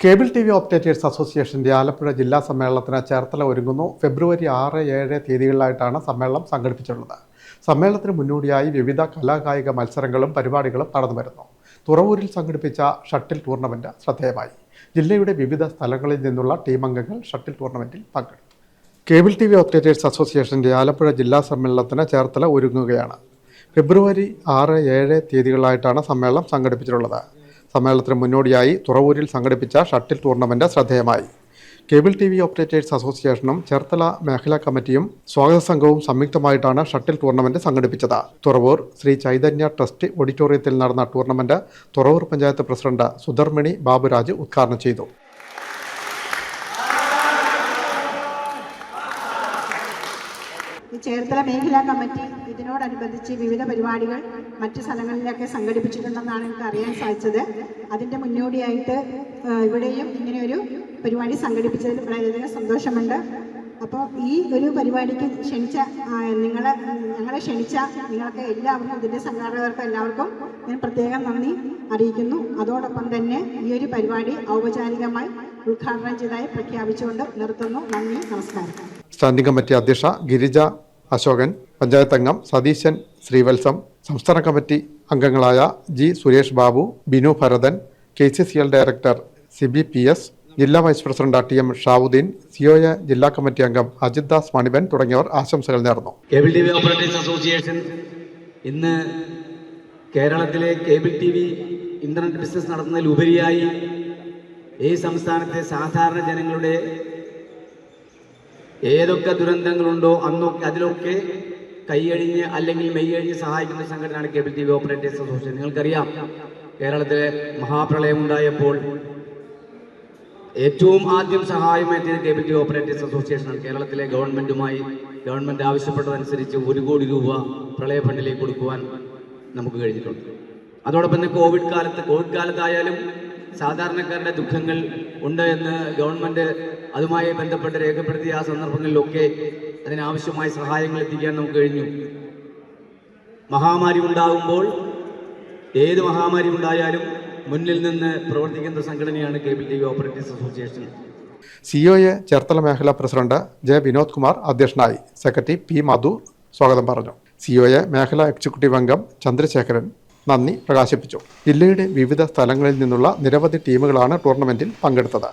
Cable T V operators അസോസിയേഷന്റെ ആലപ്പുഴ ജില്ലാ സമ്മേളനത്തിന് ചേർത്തല ഒരുങ്ങുന്നു. ഫെബ്രുവരി 6, 7 തീയതികളിലായിട്ടാണ് സമ്മേളനം സംഘടിപ്പിച്ചിട്ടുള്ളത്. സമ്മേളനത്തിന് മുന്നോടിയായി വിവിധ കലാകായിക മത്സരങ്ങളും പരിപാടികളും നടന്നുവരുന്നു. തുറവൂരിൽ സംഘടിപ്പിച്ച ഷട്ടിൽ ടൂർണമെന്റ് ശ്രദ്ധേയമായി. ജില്ലയുടെ വിവിധ സ്ഥലങ്ങളിൽ നിന്നുള്ള ടീമംഗങ്ങൾ ഷട്ടിൽ ടൂർണമെന്റിൽ പങ്കെടുത്തു. കേബിൾ ടി വി ഓപ്പറേറ്റേഴ്സ് അസോസിയേഷന്റെ ആലപ്പുഴ ജില്ലാ സമ്മേളനത്തിന് ചേർത്തല ഒരുങ്ങുകയാണ്. ഫെബ്രുവരി 6, 7 തീയതികളിലായിട്ടാണ് സമ്മേളനം സംഘടിപ്പിച്ചിട്ടുള്ളത്. സമ്മേളനത്തിന് മുന്നോടിയായി തുറവൂരിൽ സംഘടിപ്പിച്ച ഷട്ടിൽ ടൂർണമെന്റ് ശ്രദ്ധേയമായി. കേബിൾ ടി വി ഓപ്പറേറ്റേഴ്സ് അസോസിയേഷനും ചേർത്തല മേഖലാ കമ്മിറ്റിയും സ്വാഗത സംഘവും സംയുക്തമായിട്ടാണ് ഷട്ടിൽ ടൂർണമെന്റ് സംഘടിപ്പിച്ചത്. തുറവൂർ ശ്രീ ചൈതന്യ ട്രസ്റ്റ് ഓഡിറ്റോറിയത്തിൽ നടന്ന ടൂർണമെന്റ് തുറവൂർ പഞ്ചായത്ത് പ്രസിഡന്റ് സുധർമിണി ബാബുരാജ് ഉദ്ഘാടനം ചെയ്തു. ചേർത്തല മേഖലാ കമ്മിറ്റി ഇതിനോടനുബന്ധിച്ച് വിവിധ പരിപാടികൾ മറ്റു സ്ഥലങ്ങളിലൊക്കെ സംഘടിപ്പിച്ചിട്ടുണ്ടെന്നാണ് എനിക്ക് അറിയാൻ സാധിച്ചത്. അതിൻ്റെ മുന്നോടിയായിട്ട് ഇവിടെയും ഇങ്ങനെയൊരു പരിപാടി സംഘടിപ്പിച്ചതിൽ വളരെയധികം സന്തോഷമുണ്ട്. അപ്പോൾ ഈ ഒരു പരിപാടിക്ക് ഞങ്ങളെ ക്ഷണിച്ച നിങ്ങൾക്ക് എല്ലാവർക്കും, ഇതിൻ്റെ സംഘാടകർക്കും എല്ലാവർക്കും ഞാൻ പ്രത്യേകം നന്ദി അറിയിക്കുന്നു. അതോടൊപ്പം തന്നെ ഈ ഒരു പരിപാടി ഔപചാരികമായി ഉദ്ഘാടനം ചെയ്തതായി പ്രഖ്യാപിച്ചുകൊണ്ട് നിർത്തുന്നു. നന്ദി, നമസ്കാരം. സ്റ്റാൻഡിംഗ് കമ്മിറ്റി അധ്യക്ഷ ഗിരിജ അശോകൻ, പഞ്ചായത്ത് അംഗം സതീശൻ ശ്രീവത്സം, സംസ്ഥാന കമ്മിറ്റി അംഗങ്ങളായ G Suresh Babu, Binu Bharathan, KCCL director Sibi PS, ജില്ലാ vice president TM Shavudheen, COA ജില്ലാ കമ്മിറ്റി അംഗം അജിത് ദാസ് മണിബൻ തുടങ്ങിയവർ ആശംസകൾ നേർന്നു. Cable T V operators association ഇന്ന് കേരളത്തിലെ കേബിൾ TV ഇന്റർനെറ്റ് ബിസിനസ് നടത്തുന്നതിലുപരിയായി ഈ സംസ്ഥാനത്തെ സാധാരണ ജനങ്ങളുടെ ഏതൊക്കെ ദുരന്തങ്ങളുണ്ടോ അതിലൊക്കെ കൈയഴിഞ്ഞ് അല്ലെങ്കിൽ മെയ്യഴിഞ്ഞ് സഹായിക്കുന്ന സംഘടനയാണ് കേബിൾ TV ഓപ്പറേറ്റേഴ്സ് അസോസിയേഷൻ. നിങ്ങൾക്കറിയാം, കേരളത്തിലെ മഹാപ്രളയം ഉണ്ടായപ്പോൾ ഏറ്റവും ആദ്യം സഹായമെത്തിയത് കേബിൾ TV ഓപ്പറേറ്റേഴ്സ് അസോസിയേഷനാണ്. കേരളത്തിലെ ഗവൺമെന്റ് ആവശ്യപ്പെട്ടതനുസരിച്ച് 1 കോടി രൂപ പ്രളയ ഫണ്ടിലേക്ക് കൊടുക്കുവാൻ നമുക്ക് കഴിഞ്ഞിട്ടുണ്ട്. അതോടൊപ്പം തന്നെ കോവിഡ് കാലത്തായാലും സാധാരണക്കാരുടെ ദുഃഖങ്ങൾ ഉണ്ട് എന്ന് ഗവൺമെന്റ് അതുമായി ബന്ധപ്പെട്ട് രേഖപ്പെടുത്തിയ ആ സന്ദർഭങ്ങളിലൊക്കെ അതിനാവശ്യമായ സഹായങ്ങൾ എത്തിക്കാൻ നമുക്ക് കഴിഞ്ഞു. മഹാമാരി ഉണ്ടാകുമ്പോൾ, ഏത് മഹാമാരി ഉണ്ടായാലും മുന്നിൽ നിന്ന് പ്രവർത്തിക്കുന്ന സംഘടനയാണ് cable TV operators association. COA Cherthala മേഖലാ പ്രസിഡന്റ് J വിനോദ് കുമാർ അധ്യക്ഷനായി. സെക്രട്ടറി P മധു സ്വാഗതം പറഞ്ഞു. COA മേഖലാ എക്സിക്യൂട്ടീവ് അംഗം ചന്ദ്രശേഖരൻ നന്ദി പ്രകാശിപ്പിച്ചു. ജില്ലയുടെ വിവിധ സ്ഥലങ്ങളിൽ നിന്നുള്ള നിരവധി ടീമുകളാണ് ടൂർണമെന്റിൽ പങ്കെടുത്തത്.